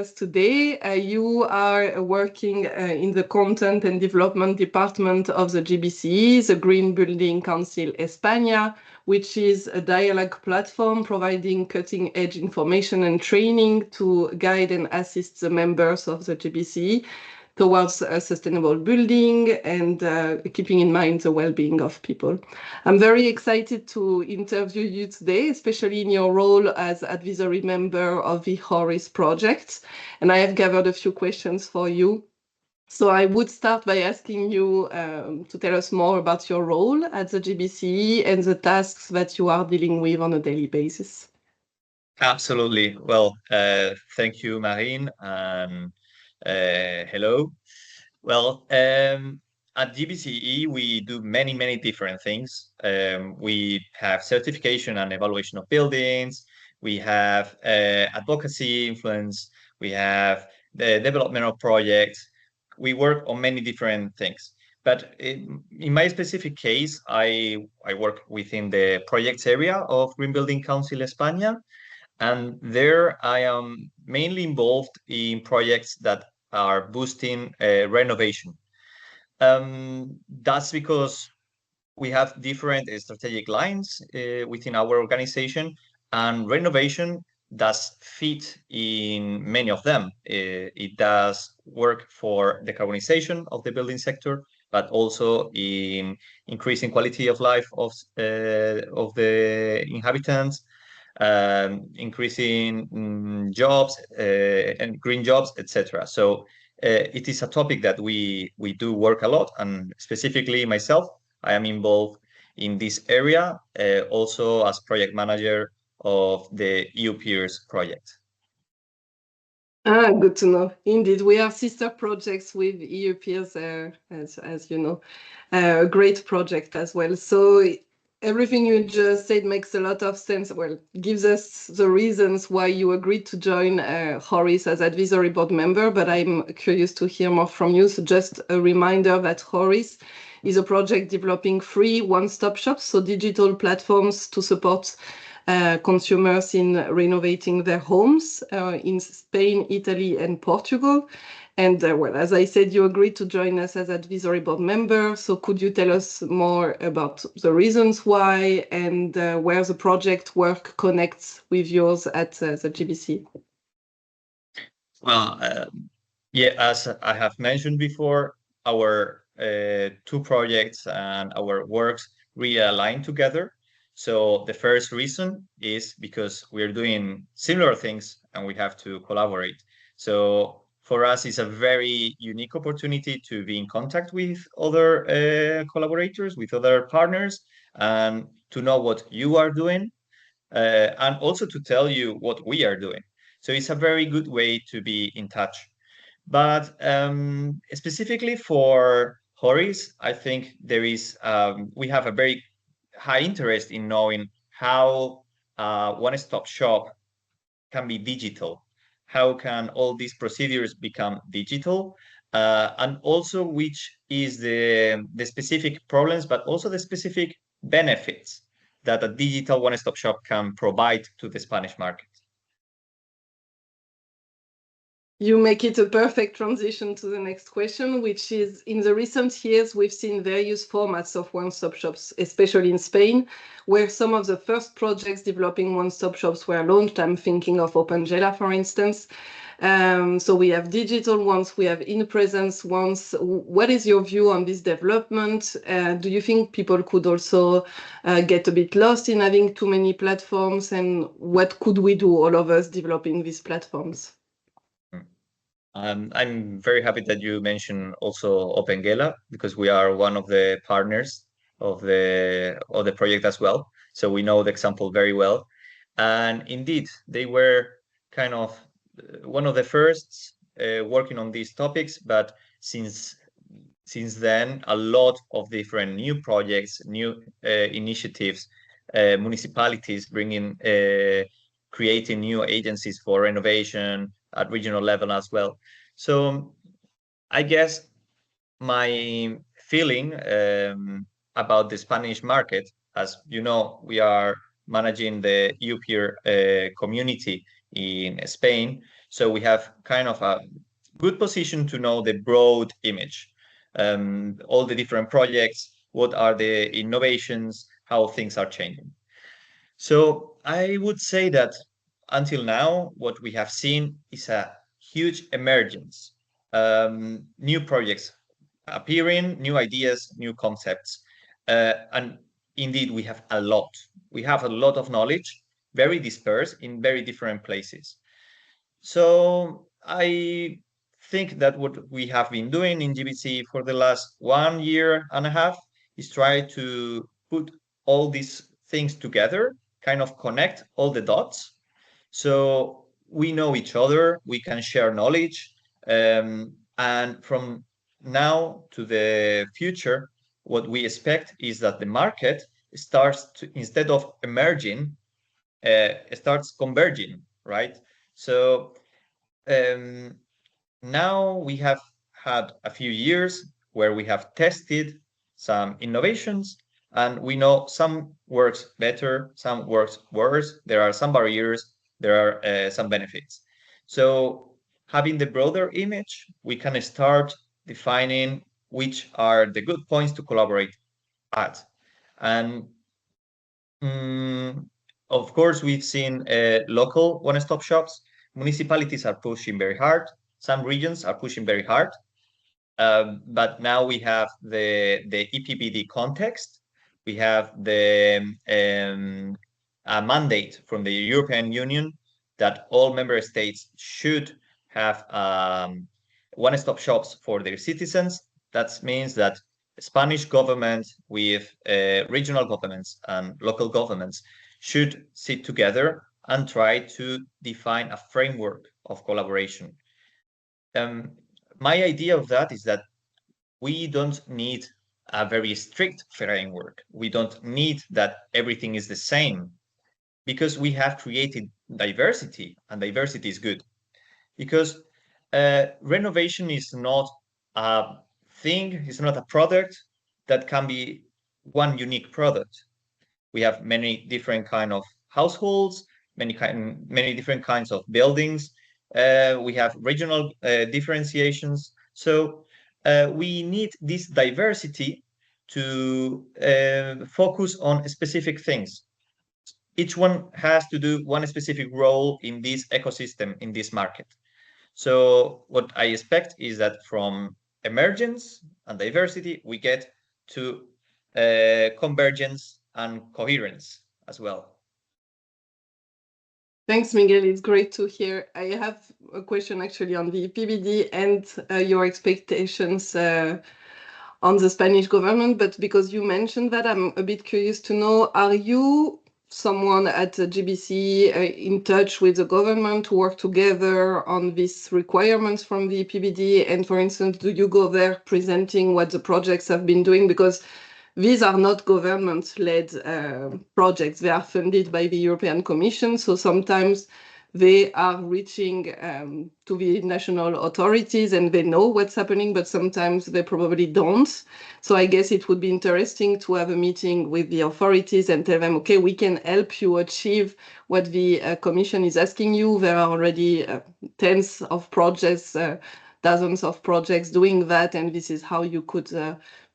us today. You are working in the Content and Development Department of the GBCE, the Green Building Council Espana, which is a dialogue platform providing cutting-edge information and training to guide and assist the members of the GBCE towards a sustainable building and keeping in mind the well-being of people. I'm very excited to interview you today, especially in your role as advisory member of the HORIS project. And I have gathered a few questions for you. So I would start by asking you to tell us more about your role at the GBCE and the tasks that you are dealing with on a daily basis. Absolutely. Well, thank you, Marine, and hello. Well, at GBCE, we do many different things. We have certification and evaluation of buildings. We have advocacy influence. We have the development of projects. We work on many different things. But in my specific case, I work within the projects area of Green Building Council Espana. And there I am mainly involved in projects that are boosting renovation. That's because we have different strategic lines within our organization, and renovation does fit in many of them. It does work for decarbonization of the building sector, but also in increasing quality of life of the inhabitants, increasing jobs and green jobs, etc. So it is a topic that we do work a lot, and specifically myself, I am involved in this area, also as project manager of the EU Peers project. Good to know. Indeed, we have sister projects with EU Peers, as you know, a great project as well. So everything you just said makes a lot of sense. Well, gives us the reasons why you agreed to join HORIS as advisory board member, but I'm curious to hear more from you. So just a reminder that HORIS is a project developing free one-stop shops, so digital platforms to support consumers in renovating their homes in Spain, Italy, and Portugal. And well, as I said, you agreed to join us as advisory board member. So could you tell us more about the reasons why and where the project work connects with yours at the GBC? Well, yeah, as I have mentioned before, our two projects and our works really align together. So the first reason is because we're doing similar things and we have to collaborate. So for us, it's a very unique opportunity to be in contact with other collaborators, with other partners, and to know what you are doing, and also to tell you what we are doing. So it's a very good way to be in touch. But specifically for HORIS, I think there is we have a very high interest in knowing how one-stop shop can be digital. How can all these procedures become digital? And also which is the specific problems, but also the specific benefits that a digital one-stop shop can provide to the Spanish market. You make it a perfect transition to the next question, which is, in the recent years, we've seen various formats of one-stop shops, especially in Spain, where some of the first projects developing one-stop shops were launched. I'm thinking of Opengela, for instance. So we have digital ones, we have in-presence ones. What is your view on this development? Do you think people could also get a bit lost in having too many platforms? And what could we do, all of us, developing these platforms? I'm very happy that you mentioned also Opengela, because we are one of the partners of the project as well. So we know the example very well. And indeed, they were kind of one of the first working on these topics, but since then, a lot of different new projects, new initiatives, municipalities bringing, creating new agencies for renovation at regional level as well. So I guess my feeling about the Spanish market, as you know, we are managing the EU peer community in Spain. So we have kind of a good position to know the broad image, all the different projects, what are the innovations, how things are changing. So I would say that until now, what we have seen is a huge emergence, new projects appearing, new ideas, new concepts. And indeed, we have a lot. We have a lot of knowledge, very dispersed in very different places. So I think that what we have been doing in GBC for the last 1.5 years is try to put all these things together, kind of connect all the dots. So we know each other, we can share knowledge, and from now to the future, what we expect is that the market starts to, instead of emerging, starts converging, right? So now we have had a few years where we have tested some innovations, and we know some works better, some works worse. There are some barriers, there are some benefits. So having the broader image, we can start defining which are the good points to collaborate at. And of course, we've seen local one-stop shops. Municipalities are pushing very hard. Some regions are pushing very hard. But now we have the EPBD context. We have a mandate from the European Union that all member states should have one-stop shops for their citizens. That means that Spanish government with regional governments and local governments should sit together and try to define a framework of collaboration. My idea of that is that we don't need a very strict framework. We don't need that everything is the same, because we have created diversity, and diversity is good. Because renovation is not a thing, it's not a product that can be one unique product. We have many different kind of households, many different kinds of buildings. We have regional differentiations. So we need this diversity to focus on specific things. Each one has to do one specific role in this ecosystem, in this market. So what I expect is that from emergence and diversity, we get to convergence and coherence as well. Thanks, Miguel. It's great to hear. I have a question actually on the EPBD and your expectations on the Spanish government, but because you mentioned that, I'm a bit curious to know, are you someone at GBC in touch with the government to work together on these requirements from the EPBD? And for instance, do you go there presenting what the projects have been doing? Because these are not government-led projects. They are funded by the European Commission. So sometimes they are reaching to the national authorities and they know what's happening, but sometimes they probably don't. So I guess it would be interesting to have a meeting with the authorities and tell them, okay, we can help you achieve what the Commission is asking you. There are already tens of projects, dozens of projects doing that, and this is how you could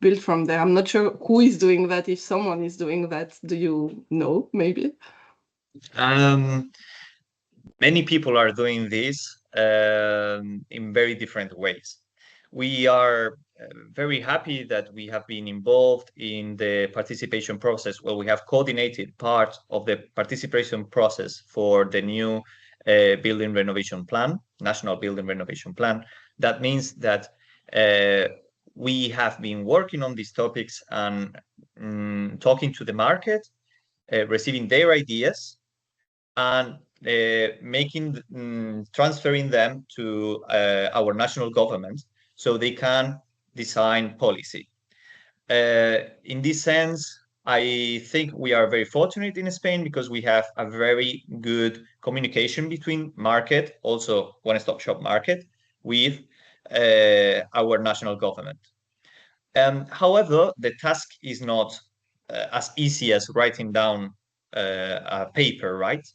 build from there. I'm not sure who is doing that, if someone is doing that. Do you know, maybe? Many people are doing this in very different ways. We are very happy that we have been involved in the participation process. Well, we have coordinated part of the participation process for the new building renovation plan, National Building Renovation Plan. That means that we have been working on these topics and talking to the market, receiving their ideas, and transferring them to our national government so they can design policy. In this sense, I think we are very fortunate in Spain because we have a very good communication between market, also one-stop shop market, with our national government. However, the task is not as easy as writing down a paper, right?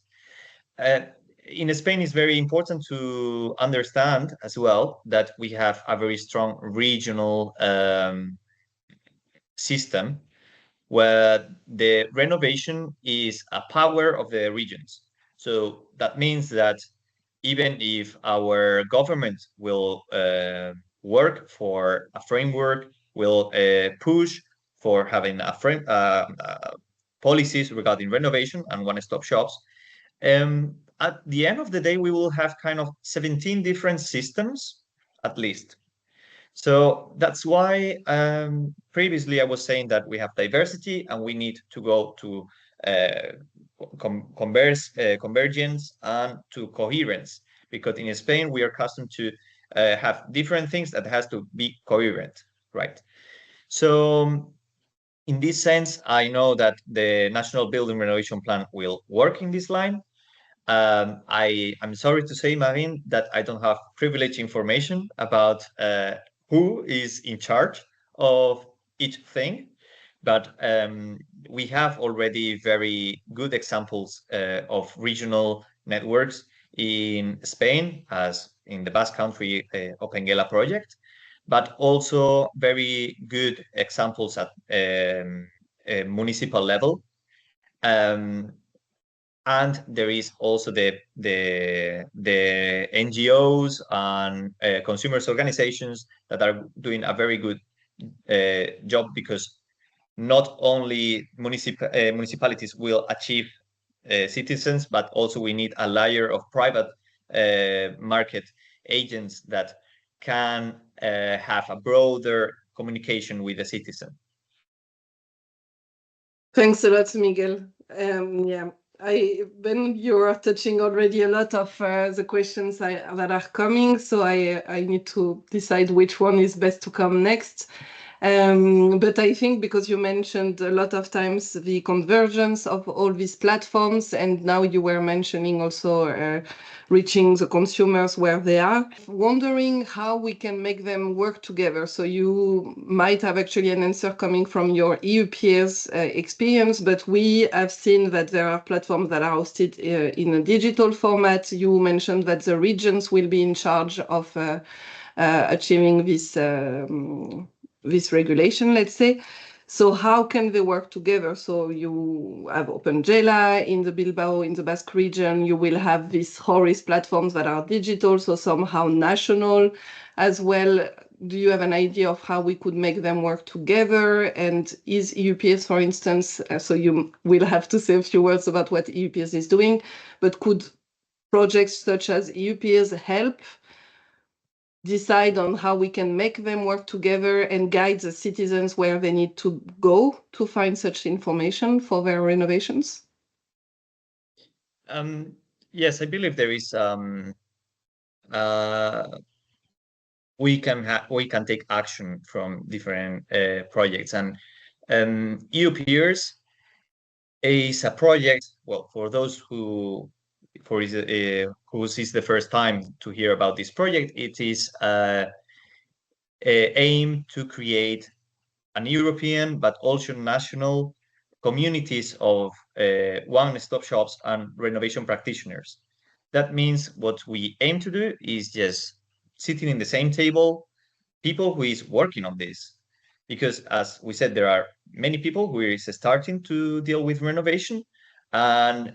in Spain, it's very important to understand as well that we have a very strong regional system where the renovation is a power of the regions. So that means that even if our government will work for a framework, will push for having a frame policies regarding renovation and one-stop shops, at the end of the day, we will have kind of 17 different systems at least. So that's why previously I was saying that we have diversity and we need to go to convergence and to coherence, because in Spain we are accustomed to have different things that has to be coherent, right? So in this sense, I know that the National Building Renovation Plan will work in this line. I'm sorry to say, Marine, that I don't have privileged information about who is in charge of each thing, but we have already very good examples of regional networks in Spain, as in the Basque Country Opengela project, but also very good examples at municipal level. And there is also the NGOs and consumers organizations that are doing a very good job, because not only municipalities will achieve citizens, but also we need a layer of private market agents that can have a broader communication with the citizen. Thanks a lot, Miguel. Yeah, when you're touching already a lot of the questions that are coming, so I need to decide which one is best to come next. But I think because you mentioned a lot of times the convergence of all these platforms, and now you were mentioning also reaching the consumers where they are, wondering how we can make them work together. So you might have actually an answer coming from your EU peers experience, but we have seen that there are platforms that are hosted in a digital format. You mentioned that the regions will be in charge of achieving this regulation, let's say. So how can they work together? So you have Opengela in the Bilbao, in the Basque region. You will have these HORIS platforms that are digital, so somehow national as well. Do you have an idea of how we could make them work together? And is EUPS, for instance, so you will have to say a few words about what EUPS is doing, but could projects such as EUPS help decide on how we can make them work together and guide the citizens where they need to go to find such information for their renovations? Yes, I believe there is. We can take action from different projects, and EU Peers is a project. Well, for those who is the first time to hear about this project, it is aim to create an European but also national communities of one-stop shops and renovation practitioners. That means what we aim to do is just sitting in the same table, people who is working on this. Because as we said, there are many people who is starting to deal with renovation, and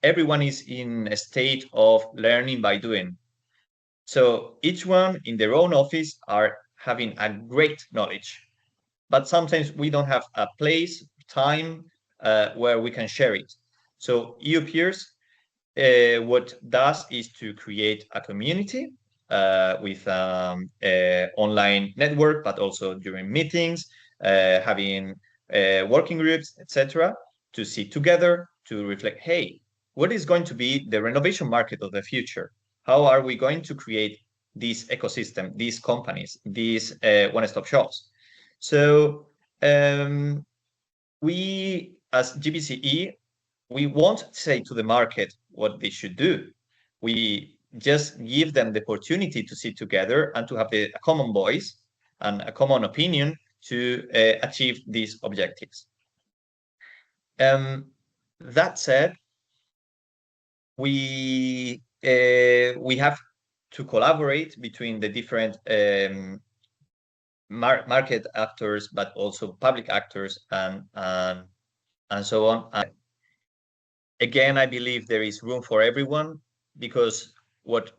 everyone is in a state of learning by doing. So each one in their own office are having a great knowledge, but sometimes we don't have a place, time where we can share it. So EU Peers, what does is to create a community with online network, but also during meetings, having working groups, etc., to sit together to reflect, hey, what is going to be the renovation market of the future? How are we going to create this ecosystem, these companies, these one-stop shops? So we, as GBCE, we won't say to the market what they should do. We just give them the opportunity to sit together and to have a common voice and a common opinion to achieve these objectives. That said, we have to collaborate between the different market actors, but also public actors and so on. Again, I believe there is room for everyone, because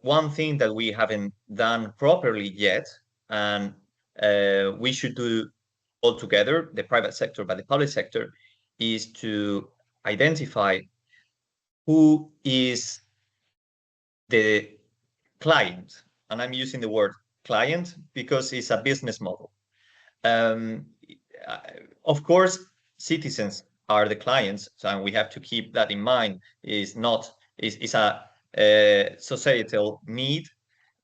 one thing that we haven't done properly yet, and we should do all together, the private sector but the public sector, is to identify who is the client. And I'm using the word client because it's a business model. Um, of course, citizens are the clients, and we have to keep that in mind. Is a societal need,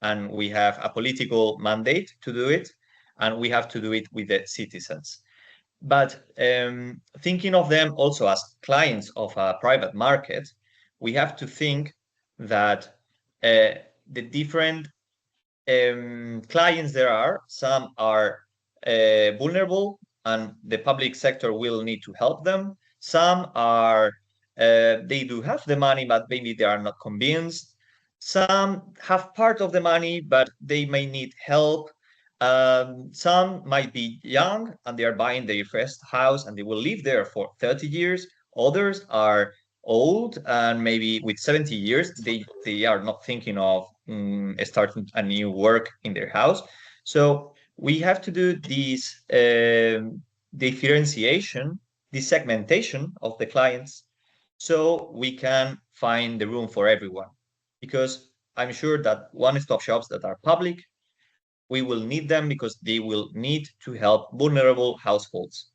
and we have a political mandate to do it, and we have to do it with the citizens. But thinking of them also as clients of a private market, we have to think that the different clients there are, some are vulnerable and the public sector will need to help them. Some are, they do have the money, but maybe they are not convinced. Some have part of the money, but they may need help. Some might be young and they are buying their first house and they will live there for 30 years. Others are old and maybe with 70 years they are not thinking of starting a new work in their house. So we have to do this differentiation, this segmentation of the clients, so we can find the room for everyone. Because I'm sure that one-stop shops that are public, we will need them because they will need to help vulnerable households.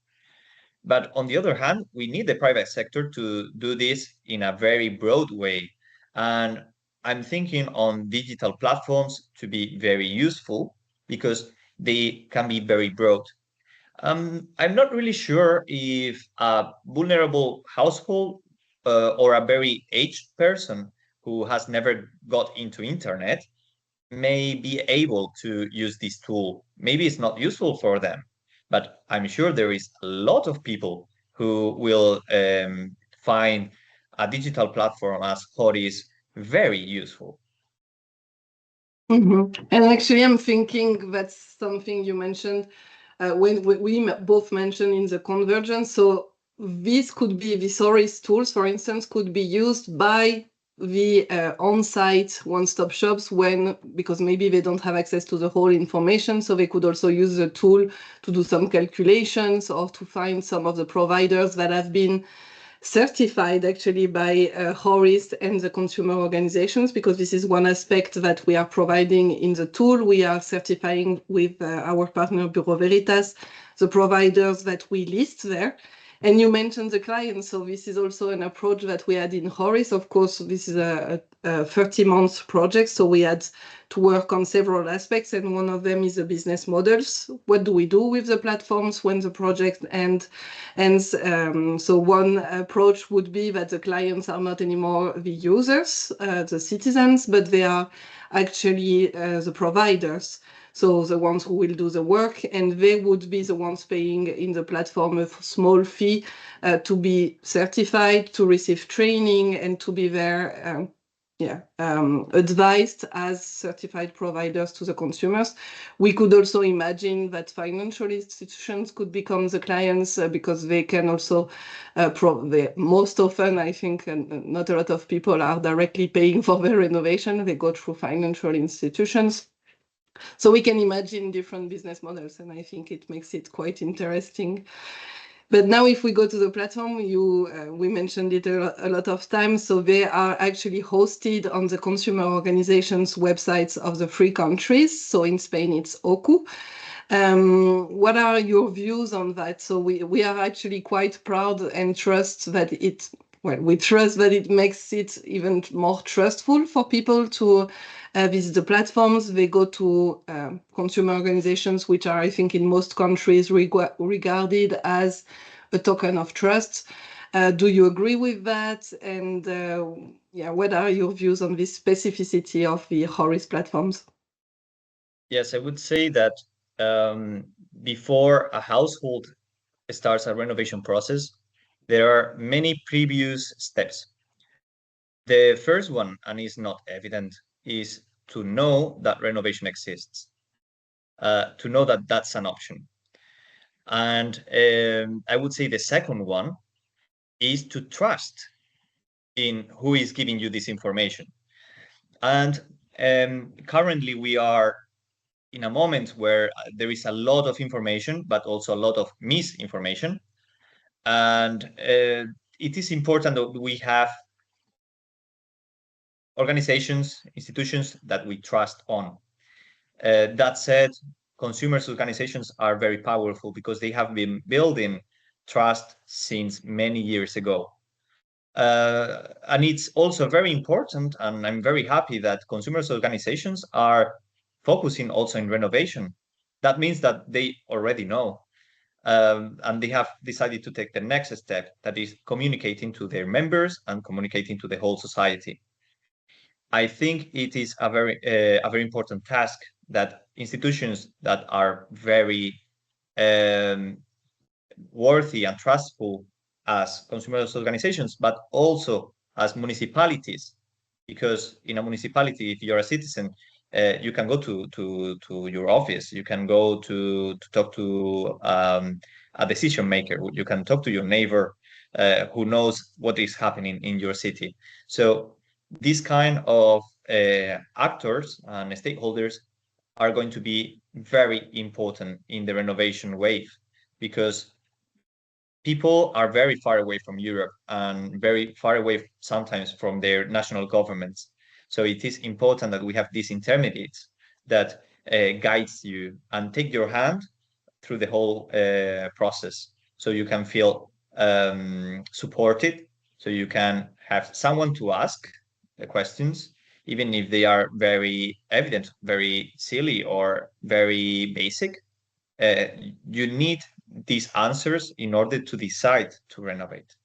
But on the other hand, we need the private sector to do this in a very broad way. And I'm thinking on digital platforms to be very useful because they can be very broad. I'm not really sure if a vulnerable household or a very aged person who has never got into internet may be able to use this tool. Maybe it's not useful for them, but I'm sure there is a lot of people who will find a digital platform as HORIS very useful. Mm-hmm. And actually, I'm thinking that's something you mentioned when we both mentioned in the convergence. So this could be, the HORIS tools, for instance, could be used by the on-site one-stop shops because maybe they don't have access to the whole information. So they could also use the tool to do some calculations or to find some of the providers that have been certified actually by HORIS and the consumer organizations, because this is one aspect that we are providing in the tool. We are certifying with our partner Bureau Veritas the providers that we list there. And you mentioned the clients, so this is also an approach that we had in HORIS. Of course, this is a 30-month project, so we had to work on several aspects, and one of them is the business models. What do we do with the platforms when the project ends? So one approach would be that the clients are not anymore the users, the citizens, but they are actually the providers. So the ones who will do the work, and they would be the ones paying in the platform a small fee to be certified, to receive training, and to be there, advised as certified providers to the consumers. We could also imagine that financial institutions could become the clients because they can also, most often, I think, not a lot of people are directly paying for their renovation. They go through financial institutions. So we can imagine different business models, and I think it makes it quite interesting. But now if we go to the platform, we mentioned it a lot of times, so they are actually hosted on the consumer organizations' websites of the 3 countries. So in Spain, it's OCU. What are your views on that? So we are actually quite proud and trust that we trust that it makes it even more trustful for people to visit the platforms. They go to consumer organizations, which are, I think, in most countries regarded as a token of trust. Do you agree with that? And what are your views on this specificity of the HORIS platforms? Yes, I would say that before a household starts a renovation process, there are many previous steps. The first one, and is not evident, is to know that renovation exists, to know that that's an option. And I would say the second one is to trust in who is giving you this information. And currently we are in a moment where there is a lot of information, but also a lot of misinformation. And it is important that we have organizations, institutions that we trust on. That said, consumers' organizations are very powerful because they have been building trust since many years ago. And it's also very important, and I'm very happy that consumers' organizations are focusing also in renovation. That means that they already know, and they have decided to take the next step, that is communicating to their members and communicating to the whole society. I think it is a very important task that institutions that are very worthy and trustful as consumers organizations, but also as municipalities, because in a municipality, if you're a citizen, you can go to your office, you can go to talk to a decision maker, you can talk to your neighbor who knows what is happening in your city. So these kind of actors and stakeholders are going to be very important in the renovation wave, because people are very far away from Europe and very far away sometimes from their national governments. So it is important that we have these intermediates that guides you and take your hand through the whole process, so you can feel supported, so you can have someone to ask the questions, even if they are very evident, very silly, or very basic. You need these answers in order to decide to renovate.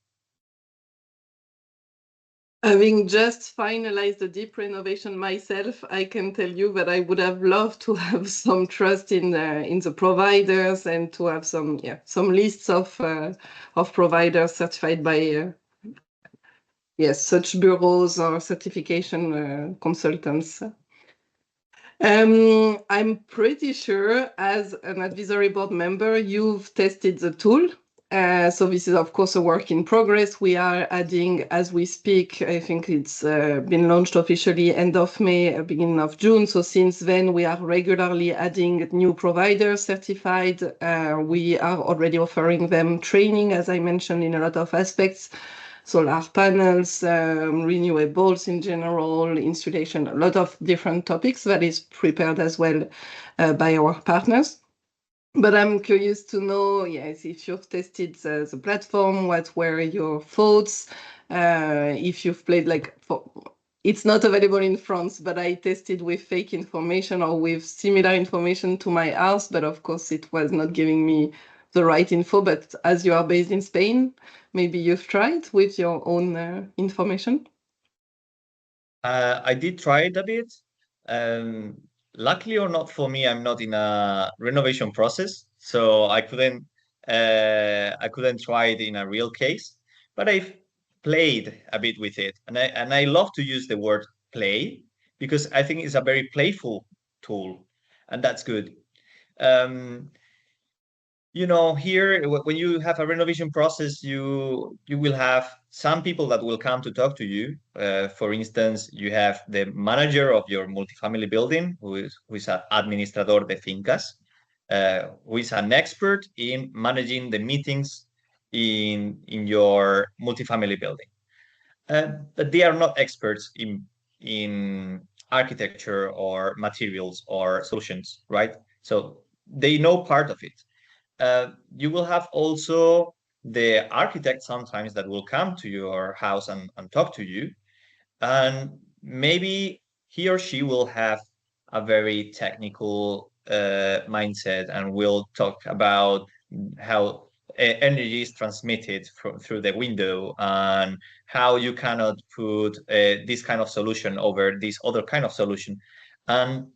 Having just finalized the deep renovation myself, I can tell you that I would have loved to have some trust in the providers, and to have some lists of providers certified by such bureaus or certification consultants. I'm pretty sure, as an advisory board member, you've tested the tool. So this is, of course, a work in progress. We are adding, as we speak, I think it's been launched officially end of May, beginning of June. So since then, we are regularly adding new providers certified. We are already offering them training, as I mentioned, in a lot of aspects. Solar panels, renewables in general, insulation, a lot of different topics that is prepared as well by our partners. But I'm curious to know, yes, if you've tested the platform, what were your thoughts? If you've played it's not available in France, but I tested with fake information or with similar information to my house, but of course it was not giving me the right info. But as you are based in Spain, maybe you've tried with your own information? I did try it a bit. Luckily or not for me, I'm not in a renovation process, so I couldn't try it in a real case. But I've played a bit with it, and I love to use the word play, because I think it's a very playful tool, and that's good. Um, here when you have a renovation process, you will have some people that will come to talk to you. For instance, you have the manager of your multifamily building, who is an administrador de fincas, who is an expert in managing the meetings in your multifamily building. But they are not experts in architecture or materials or solutions, right? So they know part of it. You will have also the architect sometimes that will come to your house and talk to you. And maybe he or she will have a very technical mindset, and will talk about how energy is transmitted through the window, and how you cannot put this kind of solution over this other kind of solution. And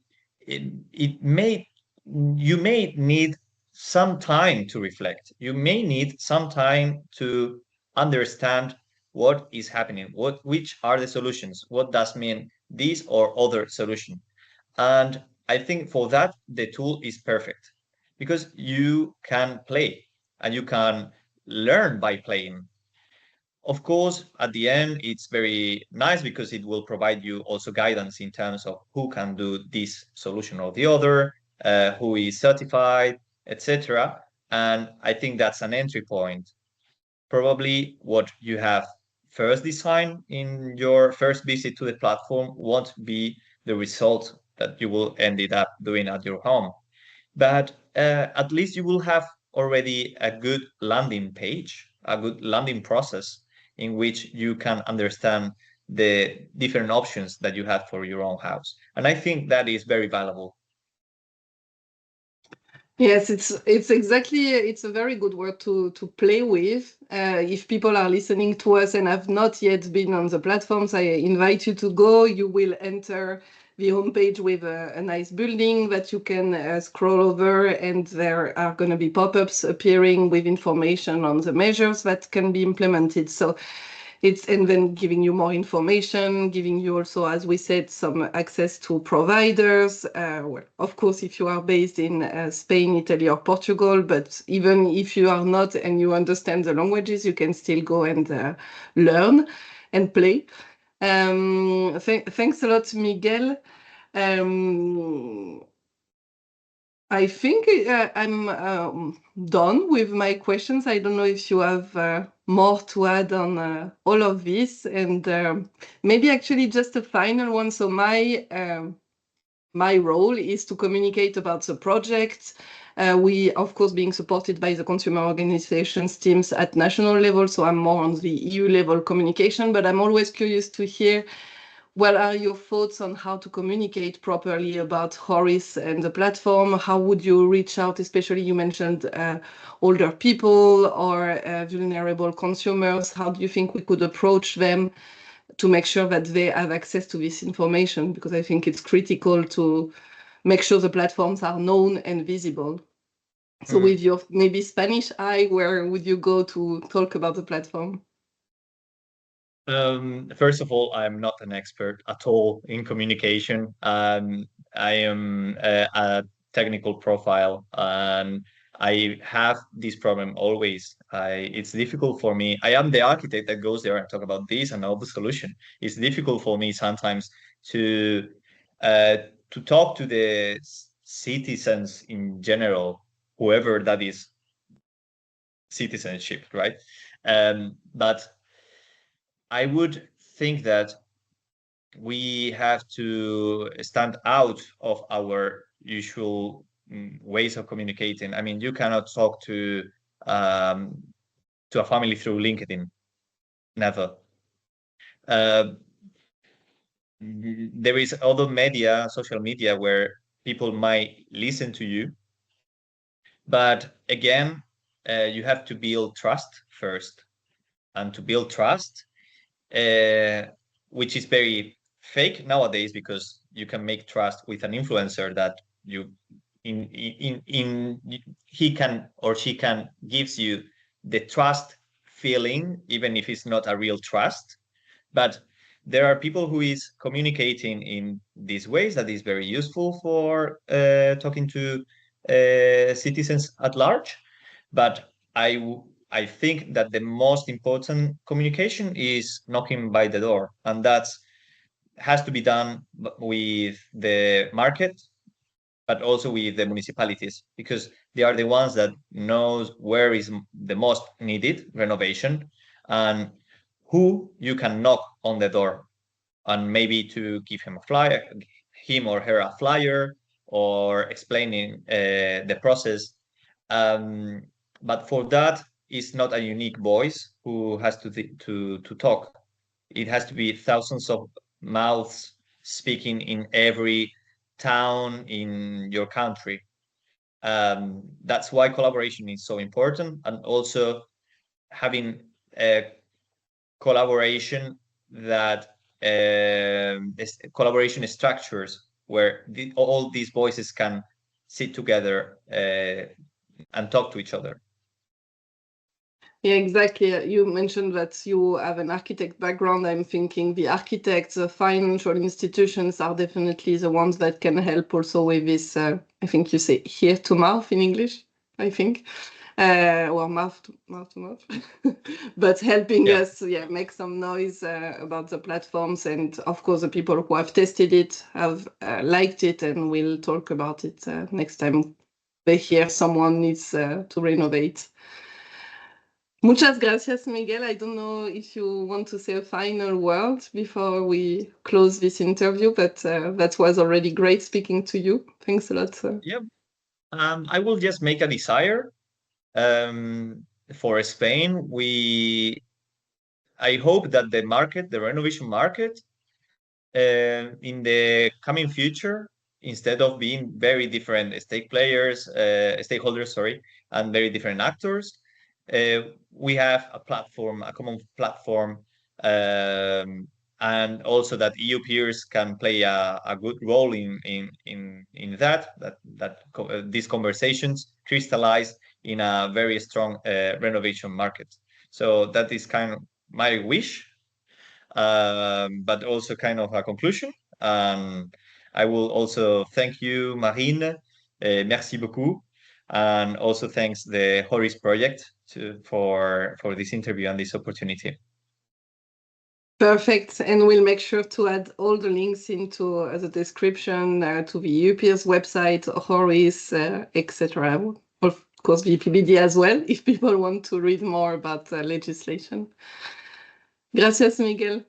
you may need some time to reflect. You may need some time to understand what is happening, which are the solutions, what does mean this or other solution. And I think for that, the tool is perfect because you can play and you can learn by playing. Of course, at the end, it's very nice because it will provide you also guidance in terms of who can do this solution or the other, who is certified, etc. And I think that's an entry point. Probably what you have first designed in your first visit to the platform won't be the result that you will ended up doing at your home. But at least you will have already a good landing page, a good landing process in which you can understand the different options that you have for your own house. And I think that is very valuable. Yes, it's exactly, it's a very good word to play with. If people are listening to us and have not yet been on the platforms, I invite you to go. You will enter the homepage with a nice building that you can scroll over, and there are going to be pop-ups appearing with information on the measures that can be implemented. So and then giving you more information, giving you also, as we said, some access to providers. Well, of course, if you are based in Spain, Italy, or Portugal, but even if you are not and you understand the languages, you can still go and learn and play. Thanks a lot, Miguel. I think I'm done with my questions. I don't know if you have more to add on all of this, and maybe actually just a final one. So my role is to communicate about the project. We, of course, being supported by the consumer organizations teams at national level, so I'm more on the EU level communication, but I'm always curious to hear what are your thoughts on how to communicate properly about HORIS and the platform? How would you reach out, especially you mentioned older people or vulnerable consumers? How do you think we could approach them to make sure that they have access to this information? Because I think it's critical to make sure the platforms are known and visible. So with your maybe Spanish eye, where would you go to talk about the platform? First of all, I'm not an expert at all in communication. I am a technical profile, and I have this problem always. It's difficult for me. I am the architect that goes there and talk about this and all the solution. It's difficult for me sometimes to uh, to talk to the citizens in general, whoever that is, citizenship, right? But I would think that we have to stand out of our usual ways of communicating. I mean, you cannot talk to a family through LinkedIn. Never. Uh, there is other media, social media, where people might listen to you, but again, you have to build trust first, and to build trust, which is very fake nowadays because you can make trust with an influencer that you in he can or she can gives you the trust feeling even if it's not a real trust. But there are people who is communicating in these ways that is very useful for talking to citizens at large. But I think that the most important communication is knocking by the door, and that has to be done with the market, but also with the municipalities, because they are the ones that knows where is the most needed renovation and who you can knock on the door, and maybe to give him a flyer, him or her a flyer, or explaining the process. Um, but for that, it's not a unique voice who has to talk. It has to be thousands of mouths speaking in every town in your country. That's why collaboration is so important, and also having a collaboration that collaboration structures where all these voices can sit together and talk to each other. Yeah, exactly. You mentioned that you have an architect background. I'm thinking the architects, the financial institutions are definitely the ones that can help also with this, I think you say ear to mouth in English, I think, or mouth to mouth, but helping Yeah. us, yeah, make some noise about the platforms. And of course, the people who have tested it have liked it, and we'll talk about it next time they hear someone needs to renovate. Muchas gracias, Miguel. I don't know if you want to say a final word before we close this interview, but that was already great speaking to you. Thanks a lot. Yeah. I will just make a desire for Spain. I hope that the market, the renovation market, in the coming future, instead of being very different stakeholders, sorry, and very different actors, we have a platform, a common platform, and also that EU peers can play a good role in that these conversations crystallize in a very strong renovation market. So that is kind of my wish, but also kind of a conclusion. I will also thank you, Marine. Merci beaucoup. And also thanks the HORIS project for this interview and this opportunity. Perfect. And we'll make sure to add all the links into the description to the EUPS website, HORIS, etc. Of course, the EPBD as well, if people want to read more about legislation. Gracias, Miguel.